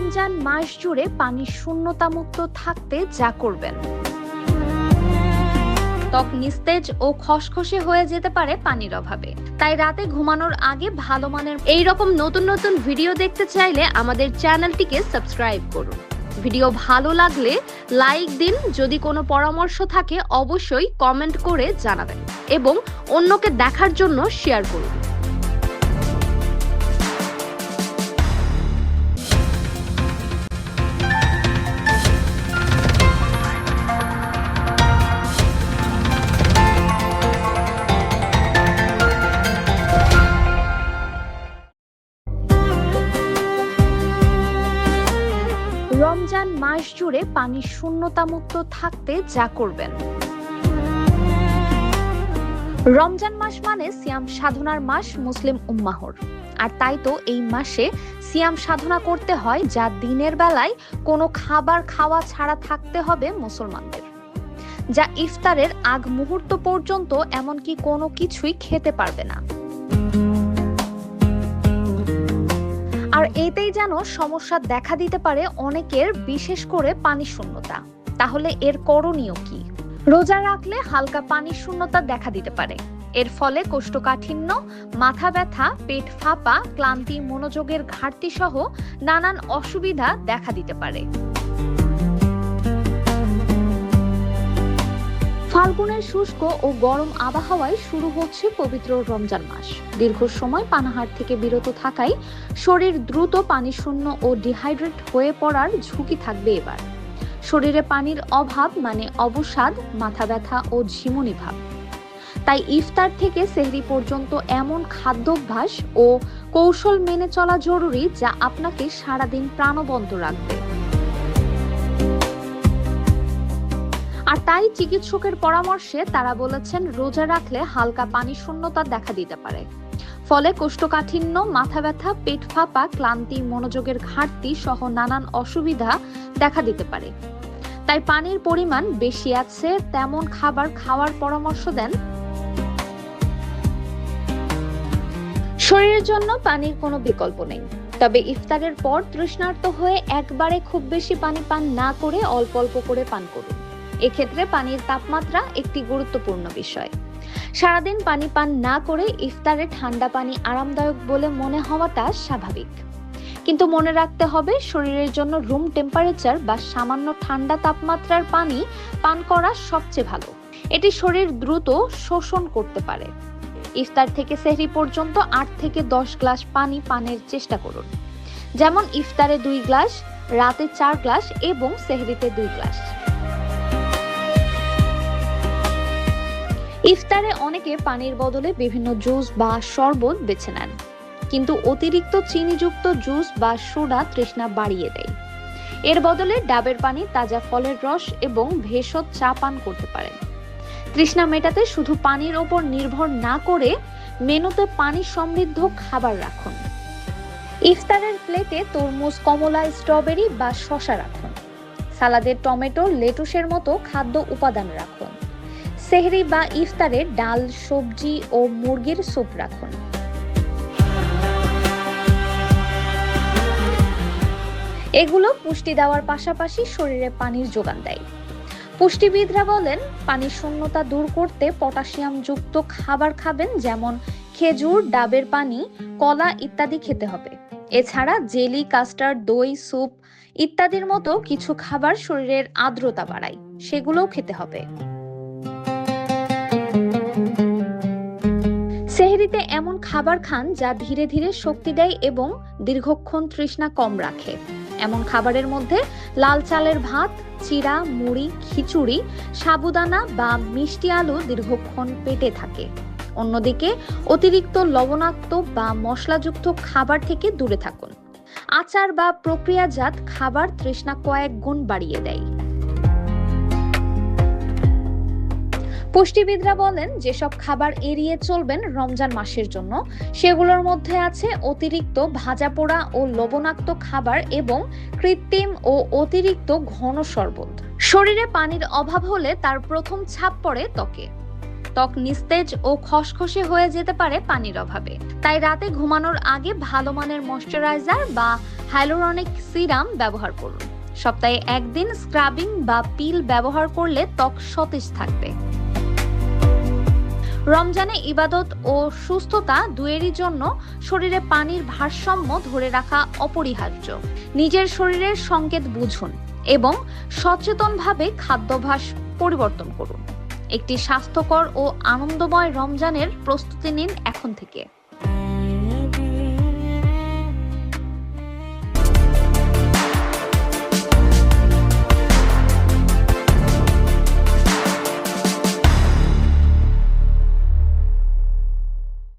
রমজান মাস জুড়ে পানির শূন্যতামুক্ত থাকতে যা করবেন। ত্বক নিস্তেজ ও খসখসে হয়ে যেতে পারে পানির অভাবে, তাই রাতে ঘুমানোর আগে ভালো মানের এইরকম নতুন নতুন ভিডিও দেখতে চাইলে আমাদের চ্যানেলটিকে সাবস্ক্রাইব করুন। ভিডিও ভালো লাগলে লাইক দিন, যদি কোনো পরামর্শ থাকে অবশ্যই কমেন্ট করে জানাবেন এবং অন্যকে দেখার জন্য শেয়ার করুন। রমজান মাস জুড়ে পানির শূন্যতামুক্ত থাকতে যা করবেন। রমজান মাস মানে সিয়াম সাধনার মাস মুসলিম উম্মাহর, আর তাই তো এই মাসে সিয়াম সাধনা করতে হয়, যা দিনের বেলায় কোনো খাবার খাওয়া ছাড়া থাকতে হবে মুসলমানদের, যা ইফতারের আগ মুহূর্ত পর্যন্ত এমনকি কোনো কিছুই খেতে পারবে না। আর এতেই যেন সমস্যা দেখা দিতে পারে অনেকের, বিশেষ করে পানি শূন্যতা। তাহলে এর করণীয় কি? রোজা রাখলে হালকা পানি শূন্যতা দেখা দিতে পারে। এর ফলে কোষ্ঠকাঠিন্য, মাথা ব্যথা, পেট ফাঁপা, ক্লান্তি, মনোযোগের ঘাটতি সহ নানান অসুবিধা দেখা দিতে পারে। ফাল্গুনের শুষ্ক ও গরম আবহাওয়ায় শুরু হচ্ছে পবিত্র রমজান মাস। দীর্ঘ সময় পানাহার থেকে বিরত থাকায় শরীর দ্রুত পানি শূন্য ও ডিহাইড্রেট হয়ে পড়ার ঝুঁকি থাকবে এবার। শরীরে পানির অভাব মানে অবসাদ, মাথা ব্যথা ও ঝিমুনি ভাব। তাই ইফতার থেকে সেহরি পর্যন্ত এমন খাদ্যাভ্যাস ও কৌশল মেনে চলা জরুরি, যা আপনাকে সারাদিন প্রাণবন্ত রাখবে। আর তাই চিকিৎসকের পরামর্শে তারা বলেছেন, রোজা রাখলে হালকা পানি শূন্যতা দেখা দিতে পারে। ফলে কোষ্ঠকাঠিন্য, মাথা ব্যথা, পেট ফাঁপা, ক্লান্তি, মনোযোগের ঘাটতি সহ নানান অসুবিধা দেখা দিতে পারে। তাই পানির পরিমাণ বেশি আছে তেমন খাবার খাওয়ার পরামর্শ দেন। শরীরের জন্য পানির কোনো বিকল্প নেই, তবে ইফতারের পর তৃষ্ণার্ত হয়ে একবারে খুব বেশি পানি পান না করে অল্প অল্প করে পান করুন। এক্ষেত্রে পানির তাপমাত্রা একটি গুরুত্বপূর্ণ বিষয়। সারাদিন পানি পান না করে ইফতারে ঠান্ডা পানি আরামদায়ক বলে মনে হওয়াটা স্বাভাবিক, কিন্তু মনে রাখতে হবে শরীরের জন্য রুম টেম্পারেচার বা সামান্য ঠান্ডা তাপমাত্রার পানি পান করা সবচেয়ে ভালো। এটি শরীর দ্রুত শোষণ করতে পারে। ইফতার থেকে সেহরি পর্যন্ত 8 থেকে 10 গ্লাস পানি পানের চেষ্টা করুন, যেমন ইফতারে 2 গ্লাস, রাতে 4 গ্লাস এবং সেহরিতে 2 গ্লাস। ইফতারে অনেকে পানির বদলে বিভিন্ন জুস বা শরবত বেছে নেন, কিন্তু অতিরিক্ত চিনিযুক্ত জুস বা সোডা তৃষ্ণা বাড়িয়ে দেয়। এর বদলে ডাবের পানি, তাজা ফলের রস এবং ভেষজ চা পান করতে পারেন। তৃষ্ণা মেটাতে শুধু পানির ওপর নির্ভর না করে মেনুতে পানি সমৃদ্ধ খাবার রাখুন। ইফতারের প্লেটে তরমুজ, কমলা, স্ট্রবেরি বা শসা রাখুন। সালাদে টমেটো, লেটুসের মতো খাদ্য উপাদান রাখুন। সেহরি বা ইফতারে ডাল, সবজি ও মুরগির স্যুপ রাখুন। এগুলো পুষ্টি দেওয়ার পাশাপাশি শরীরে পানির যোগান দেয়। পুষ্টিবিদরা বলেন, পানির শূন্যতা দূর করতে পটাশিয়াম যুক্ত খাবার খাবেন, যেমন খেজুর, ডাবের পানি, কলা ইত্যাদি খেতে হবে। এছাড়া জেলি, কাস্টার্ড, দই, স্যুপ ইত্যাদির মতো কিছু খাবার শরীরের আর্দ্রতা বাড়ায়, সেগুলোও খেতে হবে। সেহরিতে এমন খাবার খান যা ধীরে ধীরে শক্তি দেয় এবং দীর্ঘক্ষণ তৃষ্ণা কম রাখে। এমন খাবারের মধ্যে লাল চালের ভাত, চিড়া, মুড়ি, খিচুড়ি, সাবুদানা বা মিষ্টি আলু দীর্ঘক্ষণ পেটে থাকে। অন্যদিকে অতিরিক্ত লবণাক্ত বা মশলাযুক্ত খাবার থেকে দূরে থাকুন। আচার বা প্রক্রিয়াজাত খাবার তৃষ্ণা কয়েক গুণ বাড়িয়ে দেয়। পুষ্টিবিদরা বলেন, যেসব খাবার এড়িয়ে চলবেন রমজান মাসের জন্য, সেগুলোর মধ্যে আছে অতিরিক্ত ভাজা পোড়া ও লবণাক্ত খাবার এবং কৃত্রিম ও অতিরিক্ত ঘন শরবত। শরীরে পানির অভাব হলে তার প্রথম ছাপ পড়ে ত্বকে। ত্বক নিস্তেজ ও খসখসে হয়ে যেতে পারে পানির অভাবে। তাই রাতে ঘুমানোর আগে ভালো মানের ময়শ্চারাইজার বা হাইলুরনিক সিরাম ব্যবহার করুন। সপ্তাহে একদিন স্ক্রাবিং বা পিল ব্যবহার করলে ত্বক সতেজ থাকবে। রমজানে ইবাদত ও সুস্থতা দুয়েরই জন্য শরীরে পানির ভারসাম্য ধরে রাখা অপরিহার্য। নিজের শরীরের সংকেত বুঝুন এবং সচেতনভাবে খাদ্যাভ্যাস পরিবর্তন করুন। একটি স্বাস্থ্যকর ও আনন্দময় রমজানের প্রস্তুতি নিন এখন থেকে।